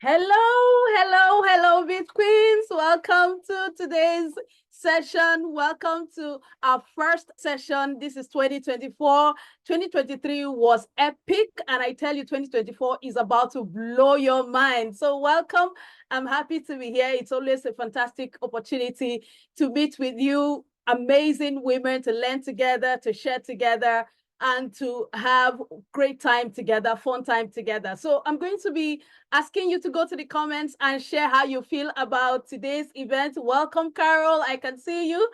Hello, Bit Queens. Welcome to today's session. Welcome to our first session. This is 2024. 2023 was epic, and I tell you, 2024 is about to blow your mind. So, welcome. I'm happy to be here. It's always a fantastic opportunity to meet with you, amazing women, to learn together, to share together, and to have great time together, fun time together. So I'm going to be asking you to go to the comments and share how you feel about today's event. Welcome, Carol. I can see you.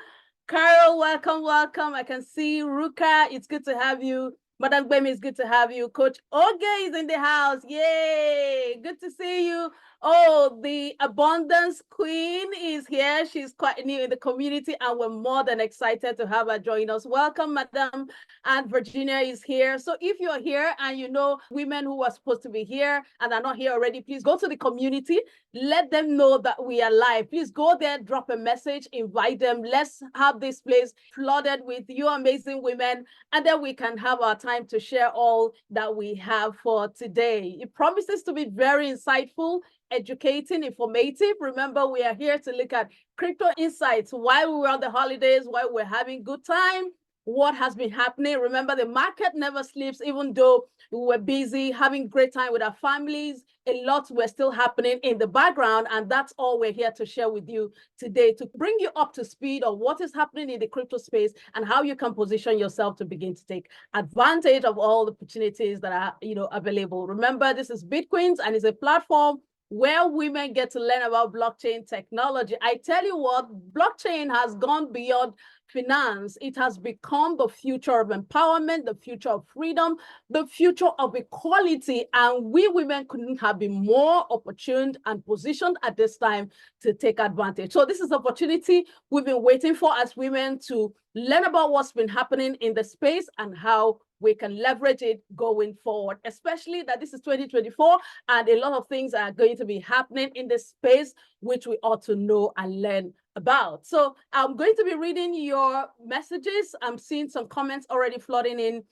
Carol, welcome. I can see Ruka. It's good to have you. Madam Gbemi, it's good to have you. Coach Oge is in the house. Yay! Good to see you. Oh, the Abundance Queen is here. She's quite new in the community, and we're more than excited to have her join us. Welcome, Madam. And Virginia is here. So if you're here and you know women who are supposed to be here and are not here already, please go to the community. Let them know that we are live. Please go there, drop a message, invite them. Let's have this place flooded with you amazing women, and then we can have our time to share all that we have for today. It promises to be very insightful, educating, informative. Remember, we are here to look at crypto insights while we were on the holidays, while we're having good time, what has been happening. Remember, the market never sleeps, even though we were busy having great time with our families. A lot were still happening in the background, and that's all we're here to share with you today, to bring you up to speed on what is happening in the crypto space and how you can position yourself to begin to take advantage of all the opportunities that are available. Remember, this is Bitcoins, and it's a platform where women get to learn about blockchain technology. I tell you what, blockchain has gone beyond finance. It has become the future of empowerment, the future of freedom, the future of equality. And we women couldn't have been more opportuned and positioned at this time to take advantage. So this is an opportunity we've been waiting for as women, to learn about what's been happening in the space and how we can leverage it going forward, especially that this is 2024 and a lot of things are going to be happening in this space, which we ought to know and learn about. So I'm going to be reading your messages. I'm seeing some comments already flooding in.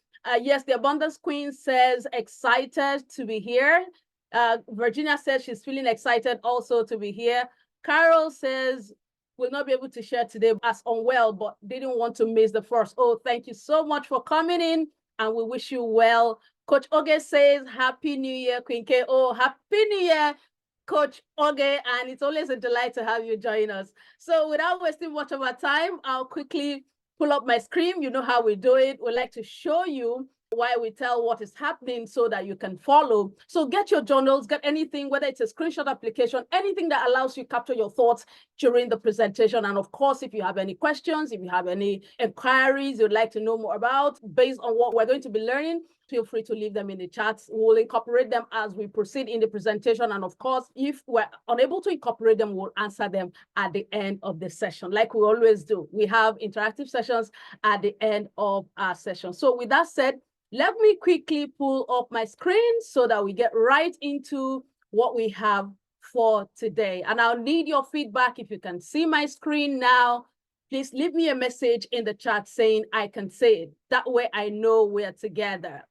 Yes, the Abundance Queen says, excited to be here. Virginia says she's feeling excited also to be here. Carol says, will not be able to share today as unwell, but didn't want to miss the first. Oh, thank you so much for coming in, and we wish you well. Coach Oge says, Happy New Year, Queen K. Oh, Happy New Year, Coach Oge, and it's always a delight to have you join us. So without wasting much of our time, I'll quickly pull up my screen. You know how we do it. We like to show you why we tell what is happening so that you can follow. So get your journals, get anything, whether it's a screenshot application, anything that allows you to capture your thoughts during the presentation. And of course, if you have any questions, if you have any inquiries you'd like to know more about based on what we're going to be learning, feel free to leave them in the chats. We'll incorporate them as we proceed in the presentation. And of course, if we're unable to incorporate them, we'll answer them at the end of the session, like we always do. We have interactive sessions at the end of our session. So with that said, let me quickly pull up my screen so that we get right into what we have for today. And I'll need your feedback. If you can see my screen now, please leave me a message in the chat saying I can see it. That way I know we're together.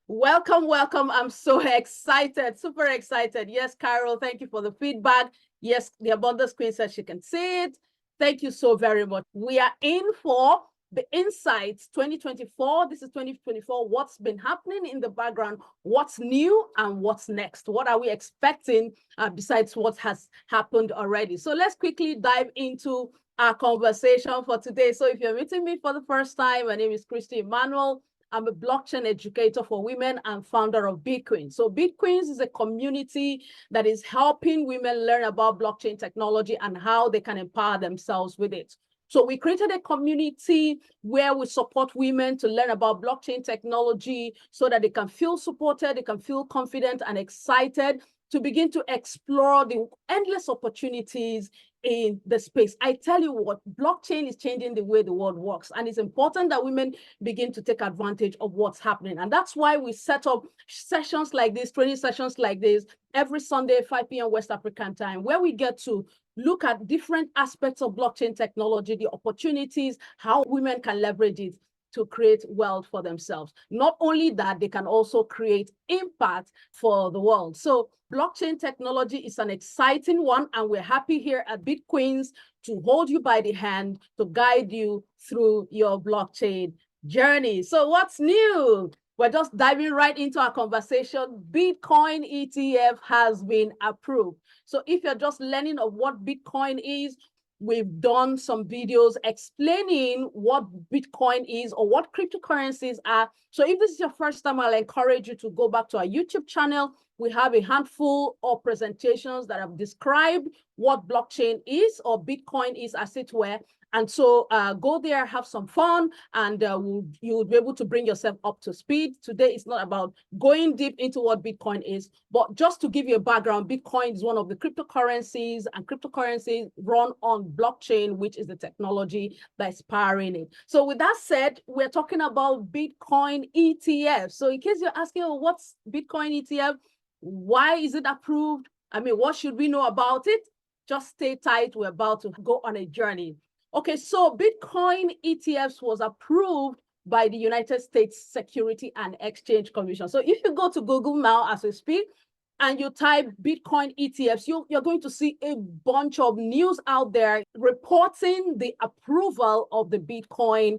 Welcome. I'm so excited, super excited. Yes, Carol, thank you for the feedback. Yes, the Abundance Queen says she can see it. Thank you so very much. We are in for the Insights 2024. This is 2024. What's been happening in the background? What's new and what's next? What are we expecting besides what has happened already? So let's quickly dive into our conversation for today. So if you're meeting me for the first time, my name is Christy Emmanuel. I'm a blockchain educator for women and founder of Bitcoins. So Bitcoins is a community that is helping women learn about blockchain technology and how they can empower themselves with it. So we created a community where we support women to learn about blockchain technology so that they can feel supported, they can feel confident and excited to begin to explore the endless opportunities in the space. I tell you what, blockchain is changing the way the world works, and it's important that women begin to take advantage of what's happening. And that's why we set up sessions like this, training sessions like this, every Sunday, 5 p.m. West African time, where we get to look at different aspects of blockchain technology, the opportunities, how women can leverage it to create wealth for themselves. Not only that, they can also create impact for the world. So blockchain technology is an exciting one, and we're happy here at Bitcoins to hold you by the hand, to guide you through your blockchain journey. So what's new? We're just diving right into our conversation. Bitcoin ETF has been approved. So if you're just learning of what Bitcoin is, we've done some videos explaining what Bitcoin is or what cryptocurrencies are. So if this is your first time, I'll encourage you to go back to our YouTube channel. We have a handful of presentations that have described what blockchain is or Bitcoin is, as it were. And so go there, have some fun, and you'll be able to bring yourself up to speed. Today, it's not about going deep into what Bitcoin is, but just to give you a background, Bitcoin is one of the cryptocurrencies, and cryptocurrencies run on blockchain, which is the technology that's powering it. So with that said, we're talking about Bitcoin ETF. So in case you're asking, oh, what's Bitcoin ETF? Why is it approved? I mean, what should we know about it? Just stay tight. We're about to go on a journey. Okay, so Bitcoin ETFs was approved by the United States Security and Exchange Commission. So if you go to Google now as we speak, and you type Bitcoin ETFs, you're going to see a bunch of news out there reporting the approval of the Bitcoin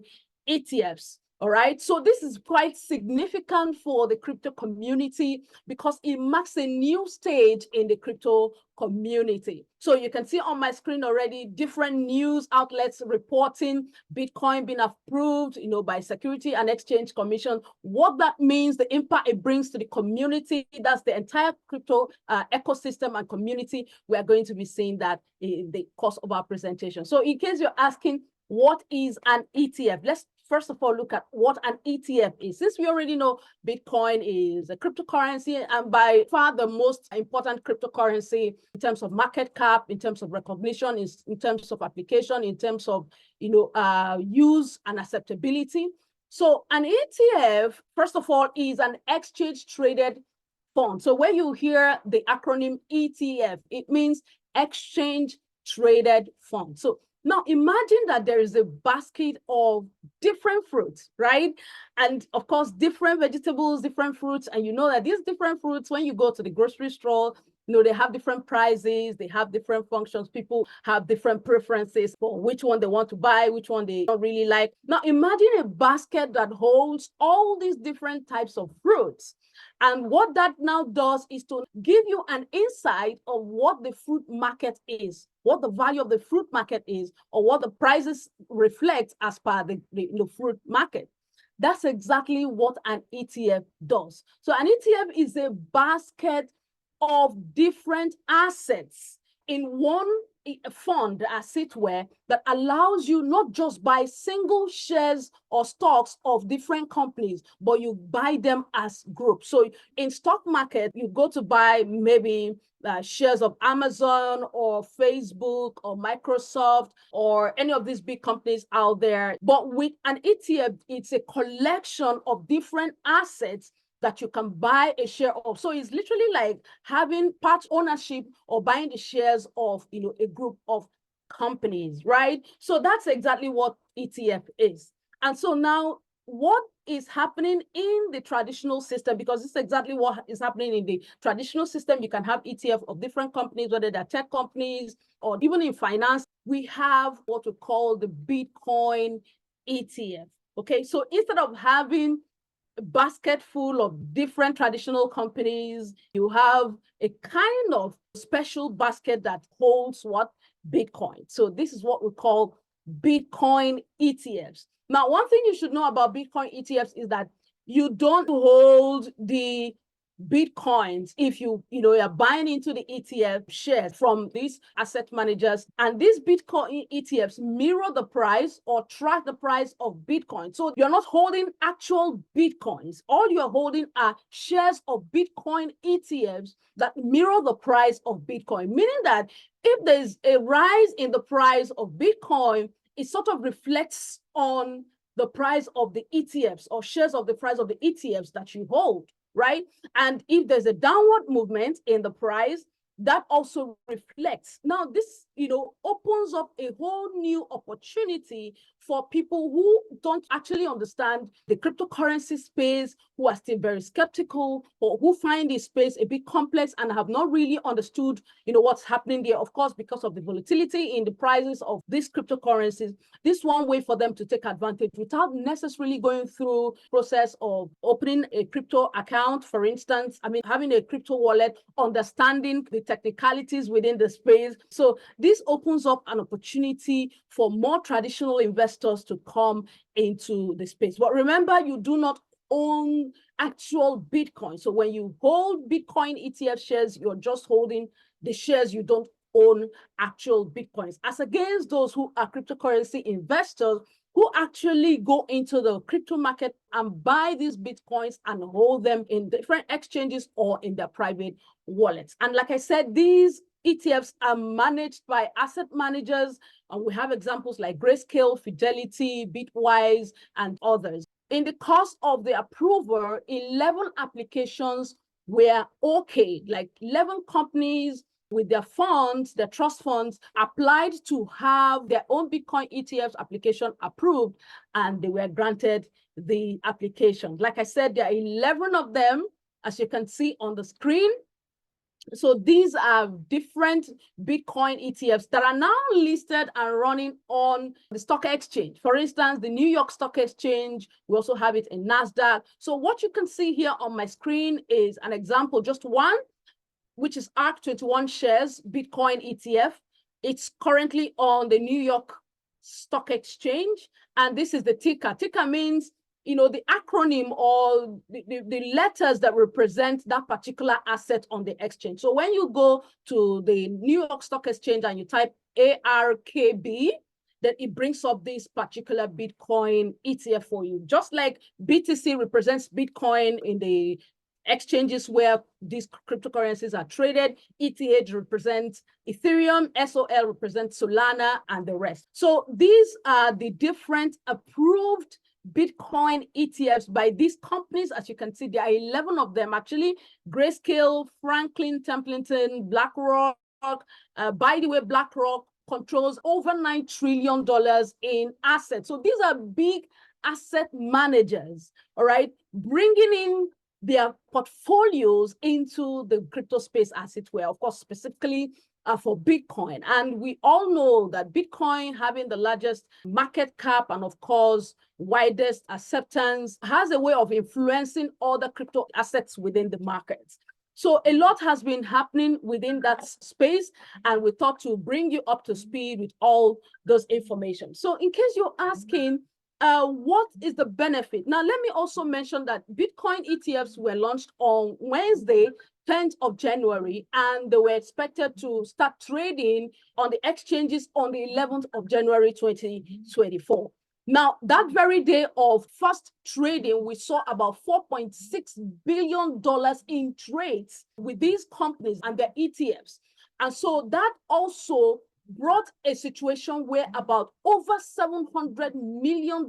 ETFs. All right, so this is quite significant for the crypto community because it marks a new stage in the crypto community. So you can see on my screen already different news outlets reporting Bitcoin being approved, by Security and Exchange Commission. What that means, the impact it brings to the community, that's the entire crypto ecosystem and community. We are going to be seeing that in the course of our presentation. So in case you're asking, what is an ETF? Let's first of all look at what an ETF is. Since we already know Bitcoin is a cryptocurrency, and by far the most important cryptocurrency in terms of market cap, in terms of recognition, in terms of application, in terms of use and acceptability. So an ETF, first of all, is an exchange traded fund. So when you hear the acronym ETF, it means exchange traded fund. So now imagine that there is a basket of different fruits, right? And of course, different vegetables, different fruits. And you know that these different fruits, when you go to the grocery store, they have different prices, they have different functions. People have different preferences for which one they want to buy, which one they don't really like. Now imagine a basket that holds all these different types of fruits. And what that now does is to give you an insight of what the fruit market is, what the value of the fruit market is, or what the prices reflect as per the fruit market. That's exactly what an ETF does. So an ETF is a basket of different assets in one fund, as it were, that allows you not just buy single shares or stocks of different companies, but you buy them as groups. So in stock market, you go to buy maybe shares of Amazon or Facebook or Microsoft or any of these big companies out there. But with an ETF, it's a collection of different assets that you can buy a share of. So it's literally like having part ownership or buying the shares of a group of companies, right? So that's exactly what ETF is. And so now what is happening in the traditional system, because it's exactly what is happening in the traditional system. You can have ETF of different companies, whether they're tech companies or even in finance. We have what we call the Bitcoin ETF. Okay, so instead of having basket full of different traditional companies, you have a kind of special basket that holds what? Bitcoin. So this is what we call Bitcoin ETFs. Now, one thing you should know about Bitcoin ETFs is that you don't hold the Bitcoins if you're buying into the ETF shares from these asset managers, and these Bitcoin ETFs mirror the price or track the price of Bitcoin. So you're not holding actual Bitcoins. All you're holding are shares of Bitcoin ETFs that mirror the price of Bitcoin, meaning that if there's a rise in the price of Bitcoin, it sort of reflects on the price of the ETFs or shares of the price of the ETFs that you hold, right? And if there's a downward movement in the price, that also reflects. Now, this opens up a whole new opportunity for people who don't actually understand the cryptocurrency space, who are still very skeptical, or who find the space a bit complex and have not really understood, what's happening there. Of course, because of the volatility in the prices of these cryptocurrencies, this one way for them to take advantage without necessarily going through process of opening a crypto account, for instance. I mean, having a crypto wallet, understanding the technicalities within the space. So this opens up an opportunity for more traditional investors to come into the space. But remember, you do not own actual Bitcoin. So when you hold Bitcoin ETF shares, you're just holding the shares. You don't own actual Bitcoins, as against those who are cryptocurrency investors who actually go into the crypto market and buy these Bitcoins and hold them in different exchanges or in their private wallets. And like I said, these ETFs are managed by asset managers, and we have examples like Grayscale, Fidelity, Bitwise, and others. In the course of the approval, 11 applications were okay, like 11 companies with their funds, their trust funds, applied to have their own Bitcoin ETFs application approved, and they were granted the application. Like I said, there are 11 of them, as you can see on the screen. So these are different Bitcoin ETFs that are now listed and running on the stock exchange. For instance, the New York Stock Exchange, we also have it in NASDAQ. So what you can see here on my screen is an example, just one, which is ARC21 shares Bitcoin ETF. It's currently on the New York Stock Exchange. And this is the ticker. Ticker means, the acronym or the letters that represent that particular asset on the exchange. So when you go to the New York Stock Exchange and you type ARKB, then it brings up this particular Bitcoin ETF for you. Just like BTC represents Bitcoin in the exchanges where these cryptocurrencies are traded, ETH represents Ethereum, SOL represents Solana, and the rest. So these are the different approved Bitcoin ETFs by these companies. As you can see, there are 11 of them actually: Grayscale, Franklin Templeton, BlackRock. By the way, BlackRock controls over $9 trillion in assets. So these are big asset managers, all right, bringing in their portfolios into the crypto space, as it were, of course, specifically for Bitcoin. And we all know that Bitcoin, having the largest market cap and, of course, widest acceptance, has a way of influencing other crypto assets within the markets. So a lot has been happening within that space, and we thought to bring you up to speed with all those information. So in case you're asking, what is the benefit? Now, let me also mention that Bitcoin ETFs were launched on Wednesday, 10th of January, and they were expected to start trading on the exchanges on the 11th of January, 2024. Now, that very day of first trading, we saw about $4.6 billion in trades with these companies and their ETFs. And so that also brought a situation where about over $700 million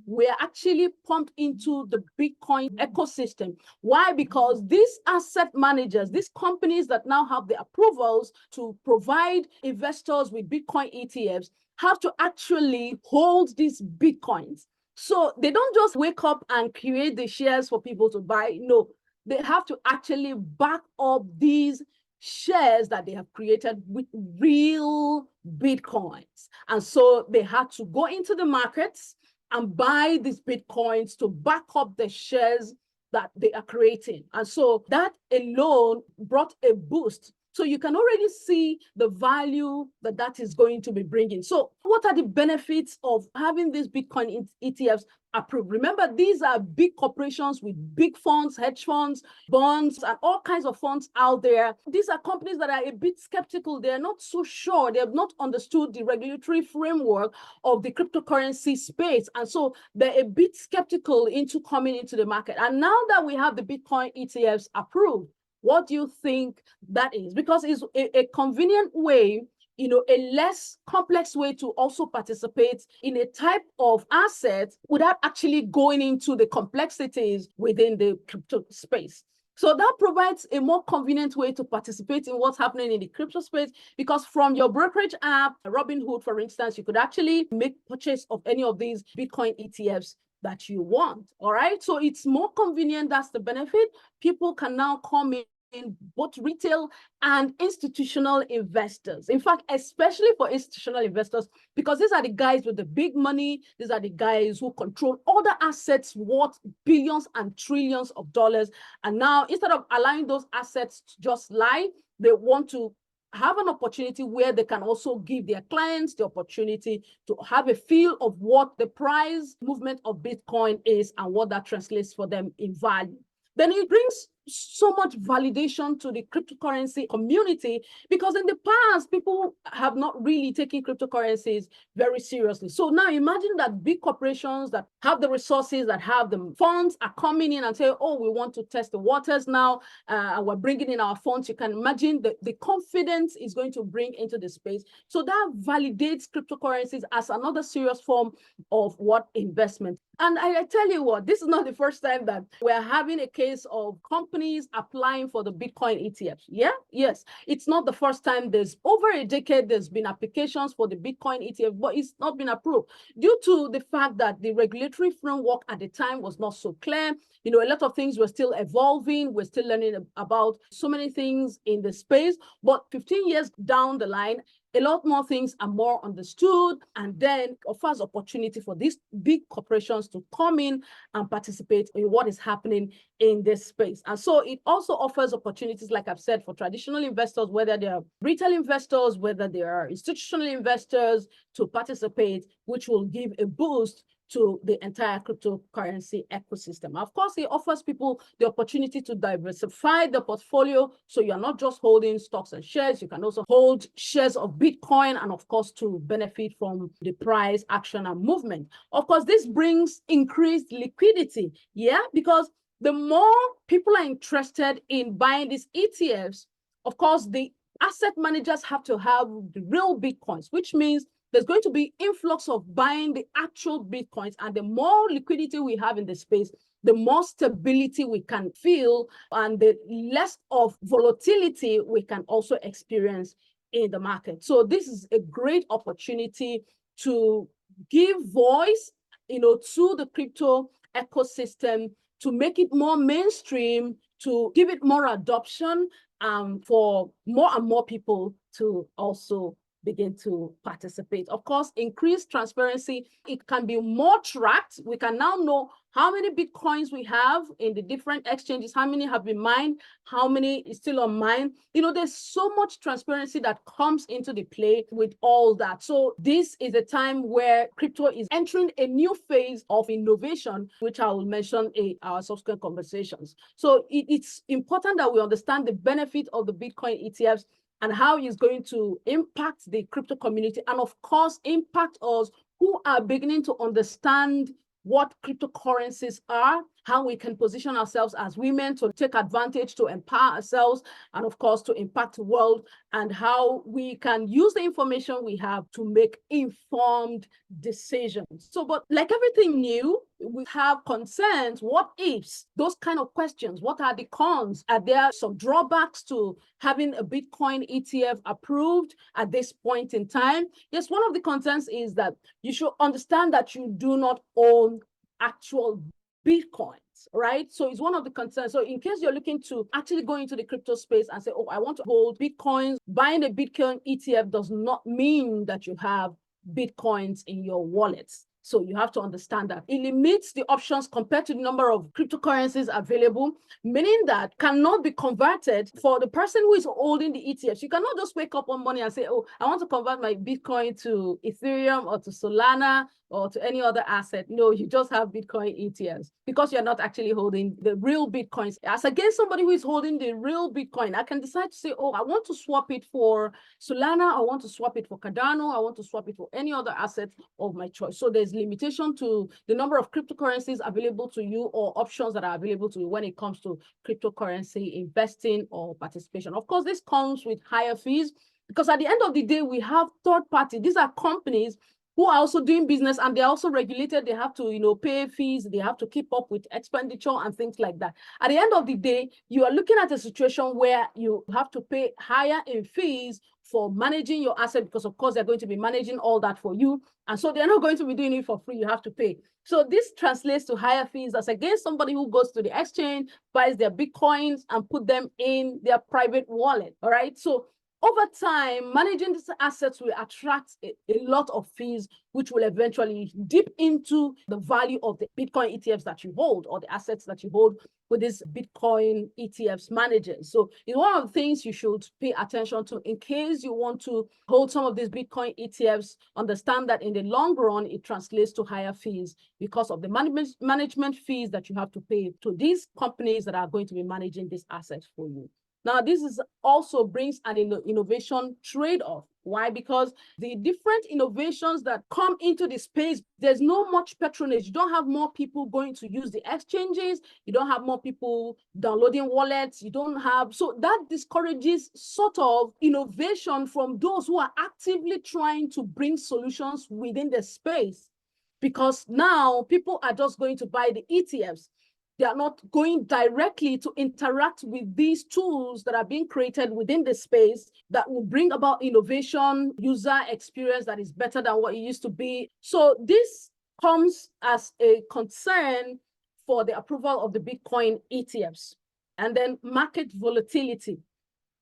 were actually pumped into the Bitcoin ecosystem. Why? Because these asset managers, these companies that now have the approvals to provide investors with Bitcoin ETFs, have to actually hold these Bitcoins. So they don't just wake up and create the shares for people to buy. No, they have to actually back up these shares that they have created with real Bitcoins. And so they had to go into the markets and buy these Bitcoins to back up the shares that they are creating. And so that alone brought a boost. So you can already see the value that that is going to be bringing. So what are the benefits of having these Bitcoin ETFs approved? Remember, these are big corporations with big funds, hedge funds, bonds, and all kinds of funds out there. These are companies that are a bit skeptical. They're not so sure. They have not understood the regulatory framework of the cryptocurrency space. And so they're a bit skeptical into coming into the market. And now that we have the Bitcoin ETFs approved, what do you think that is? Because it's a convenient way, a less complex way to also participate in a type of asset without actually going into the complexities within the crypto space. So that provides a more convenient way to participate in what's happening in the crypto space, because from your brokerage app, Robinhood, for instance, you could actually make purchase of any of these Bitcoin ETFs that you want. All right. So it's more convenient. That's the benefit. People can now come in both retail and institutional investors. In fact, especially for institutional investors, because these are the guys with the big money. These are the guys who control all the assets worth billions and trillions of dollars. And now, instead of allowing those assets to just lie, they want to have an opportunity where they can also give their clients the opportunity to have a feel of what the price movement of Bitcoin is and what that translates for them in value. Then it brings so much validation to the cryptocurrency community, because in the past, people have not really taken cryptocurrencies very seriously. So now imagine that big corporations that have the resources, that have the funds, are coming in and say, oh, we want to test the waters now, we're bringing in our funds. You can imagine the confidence is going to bring into the space. So that validates cryptocurrencies as another serious form of what investment. And I tell you what, this is not the first time that we're having a case of companies applying for the Bitcoin ETFs. Yeah, yes. It's not the first time. There's over a decade, there's been applications for the Bitcoin ETF, but it's not been approved due to the fact that the regulatory framework at the time was not so clear. You know, a lot of things were still evolving. We're still learning about so many things in the space. But 15 years down the line, a lot more things are more understood, and then offers opportunity for these big corporations to come in and participate in what is happening in this space. And so it also offers opportunities, like I've said, for traditional investors, whether they're retail investors, whether they are institutional investors, to participate, which will give a boost to the entire cryptocurrency ecosystem. Of course, it offers people the opportunity to diversify the portfolio. So you're not just holding stocks and shares, you can also hold shares of Bitcoin, and of course, to benefit from the price action and movement. Of course, this brings increased liquidity. Yeah, because the more people are interested in buying these ETFs, of course, the asset managers have to have the real Bitcoins, which means there's going to be influx of buying the actual Bitcoins. And the more liquidity we have in the space, the more stability we can feel, and the less of volatility we can also experience in the market. So this is a great opportunity to give voice, to the crypto ecosystem, to make it more mainstream, to give it more adoption, for more and more people to also begin to participate. Of course, increased transparency, it can be more tracked. We can now know how many Bitcoins we have in the different exchanges, how many have been mined, how many is still on mine. There's so much transparency that comes into the play with all that. So this is a time where crypto is entering a new phase of innovation, which I will mention in our subsequent conversations. So it's important that we understand the benefit of the Bitcoin ETFs and how it's going to impact the crypto community, and of course, impact us who are beginning to understand what cryptocurrencies are, how we can position ourselves as women to take advantage, to empower ourselves, and of course, to impact the world, and how we can use the information we have to make informed decisions. So, but like everything new, we have concerns. What ifs? Those kind of questions. What are the cons? Are there some drawbacks to having a Bitcoin ETF approved at this point in time? Yes, one of the concerns is that you should understand that you do not own actual Bitcoins, right? So it's one of the concerns. So in case you're looking to actually go into the crypto space and say, oh, I want to hold Bitcoins, buying a Bitcoin ETF does not mean that you have Bitcoins in your wallets. So you have to understand that it limits the options compared to the number of cryptocurrencies available, meaning that cannot be converted for the person who is holding the ETFs. You cannot just wake up one morning and say, oh, I want to convert my Bitcoin to Ethereum or to Solana or to any other asset. No, you just have Bitcoin ETFs because you're not actually holding the real Bitcoins. As against somebody who is holding the real Bitcoin, I can decide to say, oh, I want to swap it for Solana, I want to swap it for Cardano, I want to swap it for any other asset of my choice. So there's limitation to the number of cryptocurrencies available to you, or options that are available to you when it comes to cryptocurrency investing or participation. Of course, this comes with higher fees, because at the end of the day, we have third party. These are companies who are also doing business, and they're also regulated. They have to, pay fees. They have to keep up with expenditure and things like that. At the end of the day, you are looking at a situation where you have to pay higher in fees for managing your asset, because of course they're going to be managing all that for you. And so they're not going to be doing it for free. You have to pay. So this translates to higher fees as against somebody who goes to the exchange, buys their Bitcoins and put them in their private wallet. All right. So over time, managing these assets will attract a lot of fees, which will eventually dip into the value of the Bitcoin ETFs that you hold, or the assets that you hold with these Bitcoin ETFs managers. So it's one of the things you should pay attention to in case you want to hold some of these Bitcoin ETFs. Understand that in the long run, it translates to higher fees because of the management fees that you have to pay to these companies that are going to be managing these assets for you. Now, this is also brings an innovation trade-off. Why? Because the different innovations that come into the space, there's no much patronage. You don't have more people going to use the exchanges. You don't have more people downloading wallets. You don't have, so that discourages sort of innovation from those who are actively trying to bring solutions within the space. Because now people are just going to buy the ETFs. They are not going directly to interact with these tools that are being created within the space that will bring about innovation, user experience that is better than what it used to be. So this comes as a concern for the approval of the Bitcoin ETFs. And then market volatility.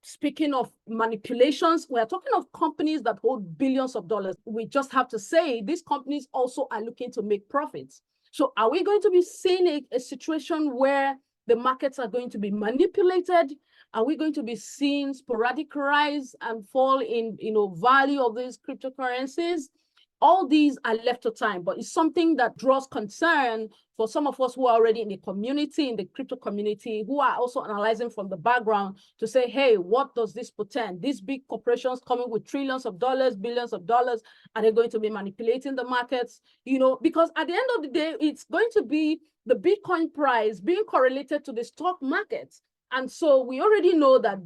Speaking of manipulations, we're talking of companies that hold billions of dollars. We just have to say these companies also are looking to make profits. So are we going to be seeing a situation where the markets are going to be manipulated? Are we going to be seeing sporadic rise and fall in value of these cryptocurrencies? All these are left to time, but it's something that draws concern for some of us who are already in the community, in the crypto community, who are also analyzing from the background to say, hey, what does this portend? These big corporations coming with trillions of dollars, billions of dollars, are they going to be manipulating the markets? Because at the end of the day, it's going to be the Bitcoin price being correlated to the stock market. And so we already know that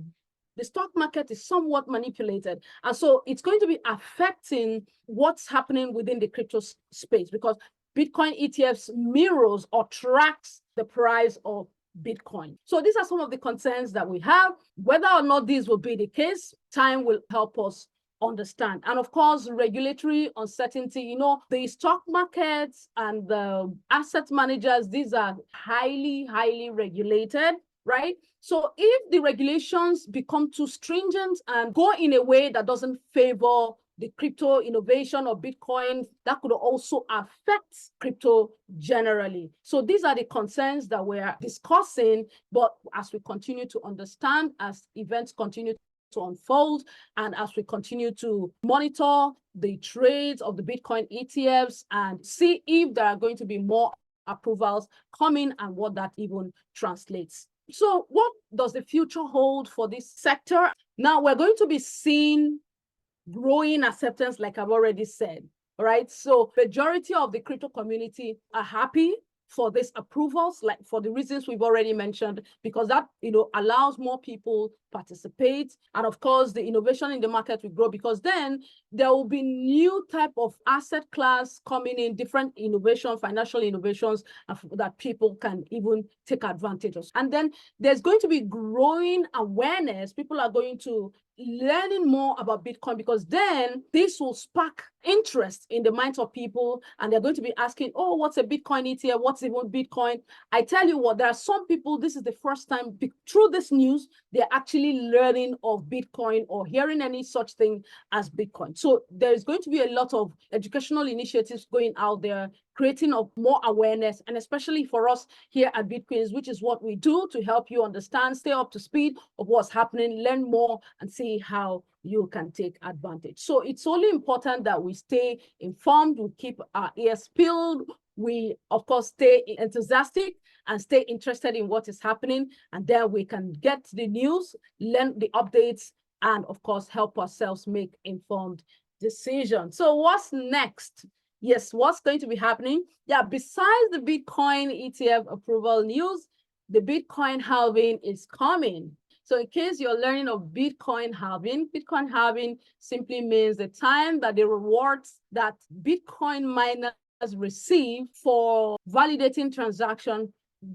the stock market is somewhat manipulated. And so it's going to be affecting what's happening within the crypto space, because Bitcoin ETFs mirrors or tracks the price of Bitcoin. So these are some of the concerns that we have. Whether or not these will be the case, time will help us understand. And of course, regulatory uncertainty, the stock markets and the asset managers, these are highly, highly regulated, right? So if the regulations become too stringent and go in a way that doesn't favor the crypto innovation or Bitcoin, that could also affect crypto generally. So these are the concerns that we're discussing, but as we continue to understand, as events continue to unfold, and as we continue to monitor the trades of the Bitcoin ETFs and see if there are going to be more approvals coming and what that even translates. So what does the future hold for this sector? Now we're going to be seeing growing acceptance, like I've already said, all right? So majority of the crypto community are happy for these approvals, like for the reasons we've already mentioned, because that, allows more people participate. And of course, the innovation in the market will grow, because then there will be new type of asset class coming in, different innovation, financial innovations that people can even take advantage of. And then there's going to be growing awareness. People are going to learning more about Bitcoin, because then this will spark interest in the minds of people, and they're going to be asking, oh, what's a Bitcoin ETF? What's even Bitcoin? I tell you what, there are some people, this is the first time through this news, they're actually learning of Bitcoin or hearing any such thing as Bitcoin. So there's going to be a lot of educational initiatives going out there, creating of more awareness, and especially for us here at Bitcoins, which is what we do to help you understand, stay up to speed of what's happening, learn more, and see how you can take advantage. So it's only important that we stay informed, we keep our ears peeled, we, of course, stay enthusiastic and stay interested in what is happening, and then we can get the news, learn the updates, and of course, help ourselves make informed decisions. So what's next? Yes, what's going to be happening? Yeah, besides the Bitcoin ETF approval news, the Bitcoin halving is coming. So in case you're learning of Bitcoin halving simply means the time that the rewards that Bitcoin miners receive for validating transaction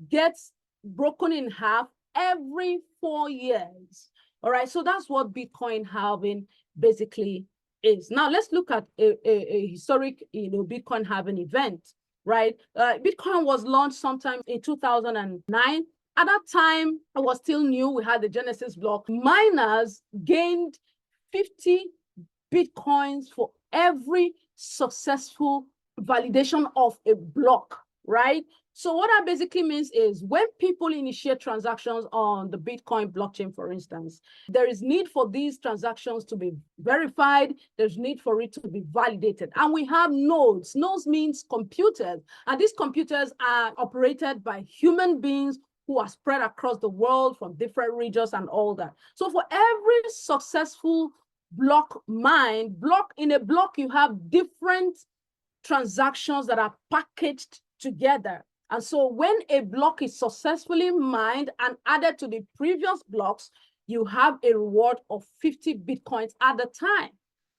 gets broken in half every 4 years. All right, so that's what Bitcoin halving basically is. Now let's look at a historic, Bitcoin halving event, right? Bitcoin was launched sometime in 2009. At that time, it was still new. We had the Genesis block. Miners gained 50 Bitcoins for every successful validation of a block, right? So what that basically means is when people initiate transactions on the Bitcoin blockchain, for instance, there is need for these transactions to be verified. There's need for it to be validated. And we have nodes. Nodes means computers. And these computers are operated by human beings who are spread across the world from different regions and all that. So for every successful block mined, in a block, you have different transactions that are packaged together. And so when a block is successfully mined and added to the previous blocks, you have a reward of 50 Bitcoins at the time.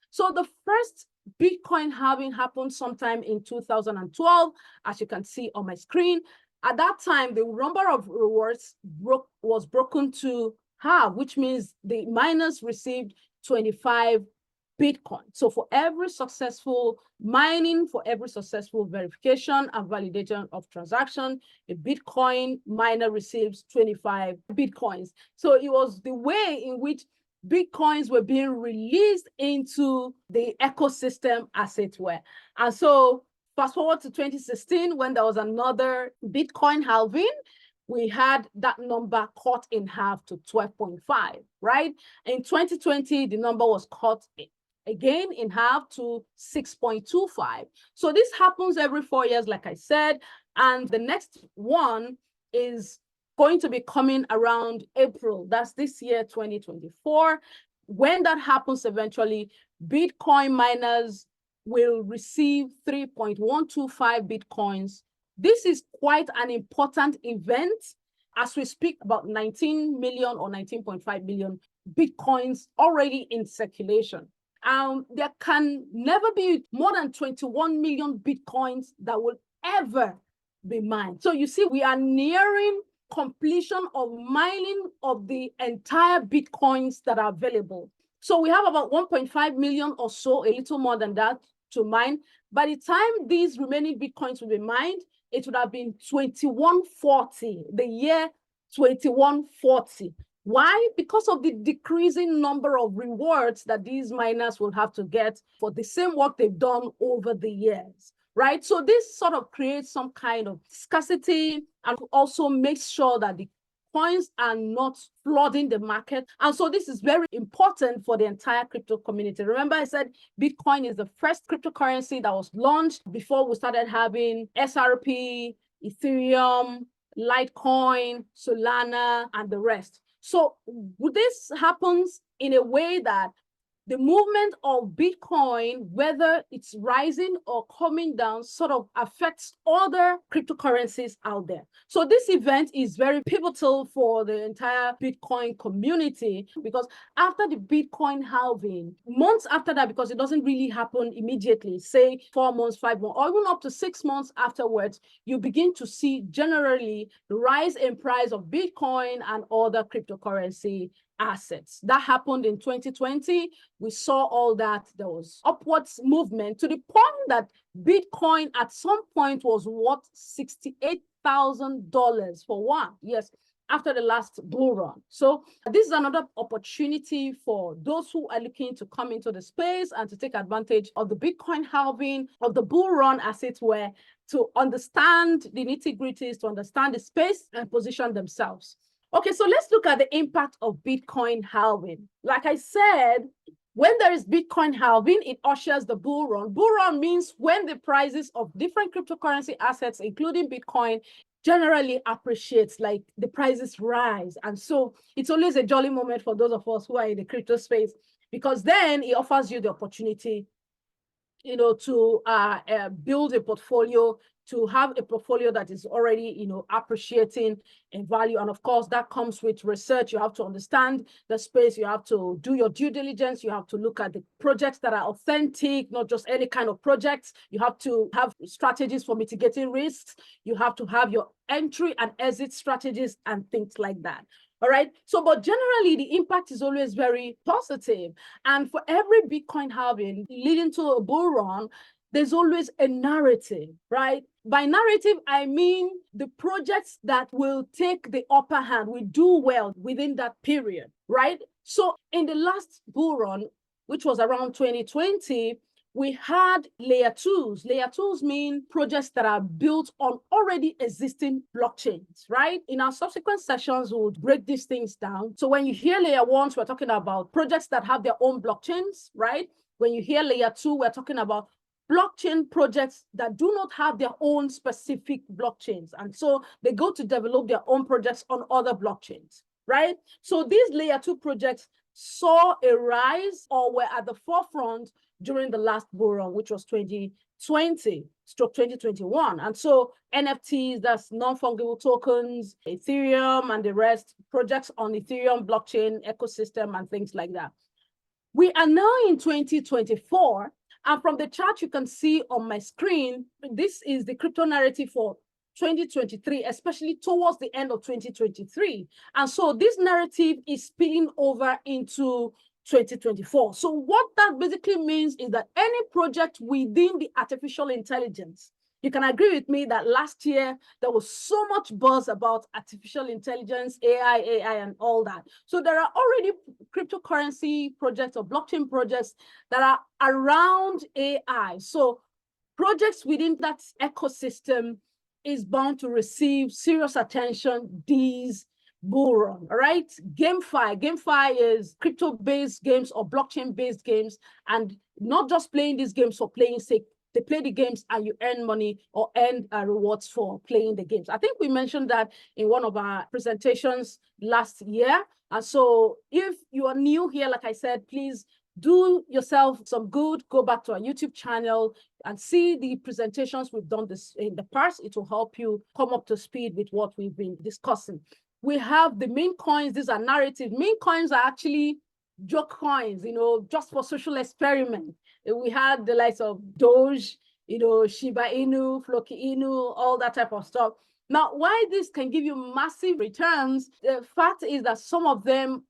So the first Bitcoin halving happened sometime in 2012, as you can see on my screen. At that time, the number of rewards was broken to half, which means the miners received 25 Bitcoin. So for every successful mining, for every successful verification and validation of transaction, a Bitcoin miner receives 25 Bitcoins. So it was the way in which Bitcoins were being released into the ecosystem, as it were. And so fast forward to 2016, when there was another Bitcoin halving, we had that number cut in half to 12.5, right? In 2020, the number was cut again in half to 6.25. So this happens every 4 years, like I said, and the next one is going to be coming around April. That's this year, 2024. When that happens eventually, Bitcoin miners will receive 3.125 Bitcoins. This is quite an important event as we speak about 19 million or 19.5 million Bitcoins already in circulation. There can never be more than 21 million Bitcoins that will ever be mined. So you see, we are nearing completion of mining of the entire Bitcoins that are available. So we have about 1.5 million or so, a little more than that, to mine. By the time these remaining Bitcoins will be mined, it would have been 2140, the year 2140. Why? Because of the decreasing number of rewards that these miners will have to get for the same work they've done over the years, right? So this sort of creates some kind of scarcity and also makes sure that the coins are not flooding the market. And so this is very important for the entire crypto community. Remember, I said Bitcoin is the first cryptocurrency that was launched before we started having SRP, Ethereum, Litecoin, Solana, and the rest. So this happens in a way that the movement of Bitcoin, whether it's rising or coming down, sort of affects other cryptocurrencies out there. So this event is very pivotal for the entire Bitcoin community, because after the Bitcoin halving, months after that, because it doesn't really happen immediately, say 4 months, 5 months, or even up to 6 months afterwards, you begin to see generally the rise in price of Bitcoin and other cryptocurrency assets. That happened in 2020. We saw all that. There was upwards movement to the point that Bitcoin at some point was worth $68,000 for one. Yes, after the last bull run. So this is another opportunity for those who are looking to come into the space and to take advantage of the Bitcoin halving, of the bull run, as it were, to understand the nitty-gritties, to understand the space and position themselves. Okay, so let's look at the impact of Bitcoin halving. Like I said, when there is Bitcoin halving, it ushers the bull run. Bull run means when the prices of different cryptocurrency assets, including Bitcoin, generally appreciates, like the prices rise. And so it's always a jolly moment for those of us who are in the crypto space, because then it offers you the opportunity, to build a portfolio to have a portfolio that is already, appreciating in value. And of course, that comes with research. You have to understand the space. You have to do your due diligence. You have to look at the projects that are authentic, not just any kind of projects. You have to have strategies for mitigating risks. You have to have your entry and exit strategies and things like that. All right. So, but generally, the impact is always very positive. And for every Bitcoin halving leading to a bull run, there's always a narrative, right? By narrative, I mean the projects that will take the upper hand, will do well within that period, right? So in the last bull run, which was around 2020, we had layer twos. Layer twos mean projects that are built on already existing blockchains, right? In our subsequent sessions, we'll break these things down. So when you hear layer ones, we're talking about projects that have their own blockchains, right? When you hear layer two, we're talking about blockchain projects that do not have their own specific blockchains. And so they go to develop their own projects on other blockchains, right? So these layer two projects saw a rise or were at the forefront during the last bull run, which was 2020/2021. And so NFTs, that's non-fungible tokens, Ethereum, and the rest, projects on Ethereum blockchain ecosystem and things like that. We are now in 2024. And from the chart you can see on my screen, this is the crypto narrative for 2023, especially towards the end of 2023. And so this narrative is spilling over into 2024. So what that basically means is that any project within the artificial intelligence, you can agree with me that last year there was so much buzz about artificial intelligence, AI, and all that. So there are already cryptocurrency projects or blockchain projects that are around AI. So projects within that ecosystem is bound to receive serious attention these bull run, all right? GameFi. GameFi is crypto-based games or blockchain-based games, and not just playing these games for playing sake. They play the games and you earn money or earn rewards for playing the games. I think we mentioned that in one of our presentations last year. And so if you are new here, like I said, please do yourself some good. Go back to our YouTube channel and see the presentations we've done this in the past. It will help you come up to speed with what we've been discussing. We have the meme coins. These are narrative. Meme coins are actually joke coins, just for social experiment. We had the likes of Doge, Shiba Inu, Floki Inu, all that type of stuff. Now, why this can give you massive returns, the fact is that some of them,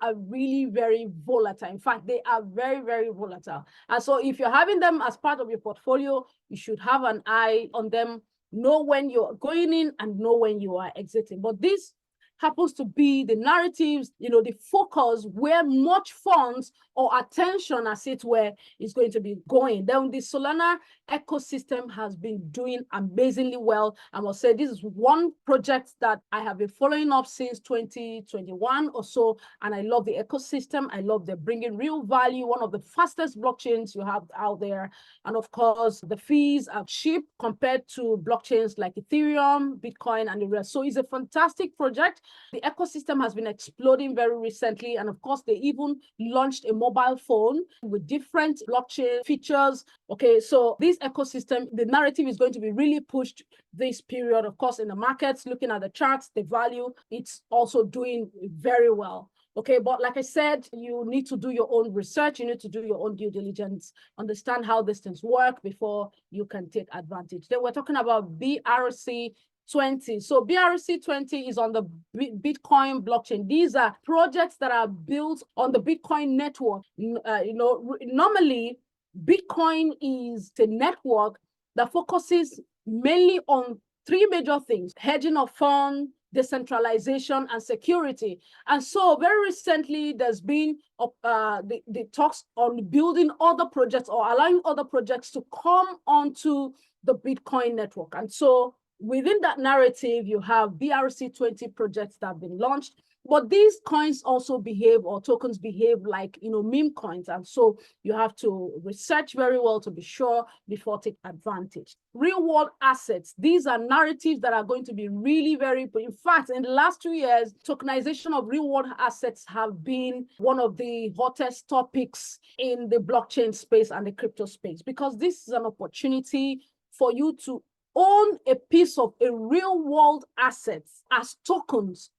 are really very volatile. In fact, they are very, very volatile. And so if you're having them as part of your portfolio, you should have an eye on them, know when you're going in and know when you are exiting. But this happens to be the narratives, the focus where much funds or attention, as it were, is going to be going. Then the Solana ecosystem has been doing amazingly well. I must say this is one project that I have been following up since 2021 or so, and I love the ecosystem. I love they're bringing real value, one of the fastest blockchains you have out there. And of course, the fees are cheap compared to blockchains like Ethereum, Bitcoin, and the rest. So it's a fantastic project. The ecosystem has been exploding very recently. And of course, they even launched a mobile phone with different blockchain features. Okay, so this ecosystem, the narrative is going to be really pushed this period. Of course, in the markets, looking at the charts, the value, it's also doing very well. Okay, but like I said, you need to do your own research. You need to do your own due diligence, understand how these things work before you can take advantage. Then we're talking about BRC20. So BRC20 is on the Bitcoin blockchain. These are projects that are built on the Bitcoin network. Normally, Bitcoin is a network that focuses mainly on three major things: hedging of funds, decentralization, and security. And so very recently, there's been the talks on building other projects or allowing other projects to come onto the Bitcoin network. And so within that narrative, you have BRC20 projects that have been launched. But these coins also behave, or tokens behave like, meme coins. And so you have to research very well to be sure before take advantage. Real world assets. These are narratives that are going to be really very, in fact, in the last 2 years, tokenization of real world assets have been one of the hottest topics in the blockchain space and the crypto space, because this is an opportunity for you to own a piece of a real world asset as tokens,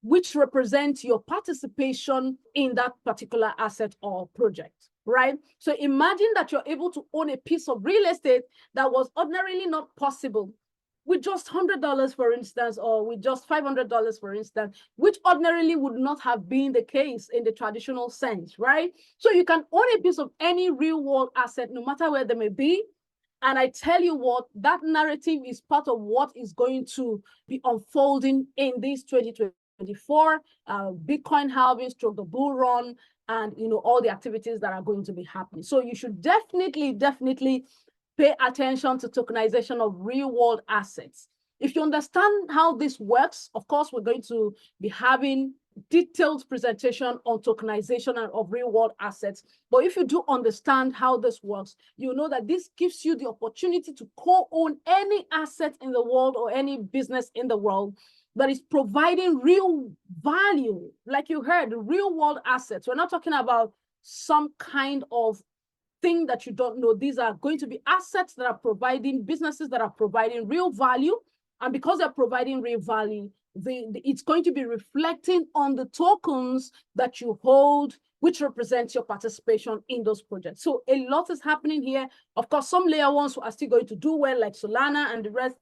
which represent your participation in that particular asset or project, right? So imagine that you're able to own a piece of real estate that was ordinarily not possible with just $100, for instance, or with just $500, for instance, which ordinarily would not have been the case in the traditional sense, right? So you can own a piece of any real world asset, no matter where they may be. And I tell you what, that narrative is part of what is going to be unfolding in this 2024 Bitcoin halving, stroke the bull run, and all the activities that are going to be happening. So you should definitely pay attention to tokenization of real world assets. If you understand how this works, of course, we're going to be having detailed presentation on tokenization of real world assets. But if you do understand how this works, you know that this gives you the opportunity to co-own any asset in the world or any business in the world that is providing real value. Like you heard, real world assets. We're not talking about some kind of thing that you don't know. These are going to be assets that are providing, businesses that are providing real value. And because they're providing real value, it's going to be reflecting on the tokens that you hold, which represents your participation in those projects. So a lot is happening here. Of course, some layer ones are still going to do well, like Solana and the rest.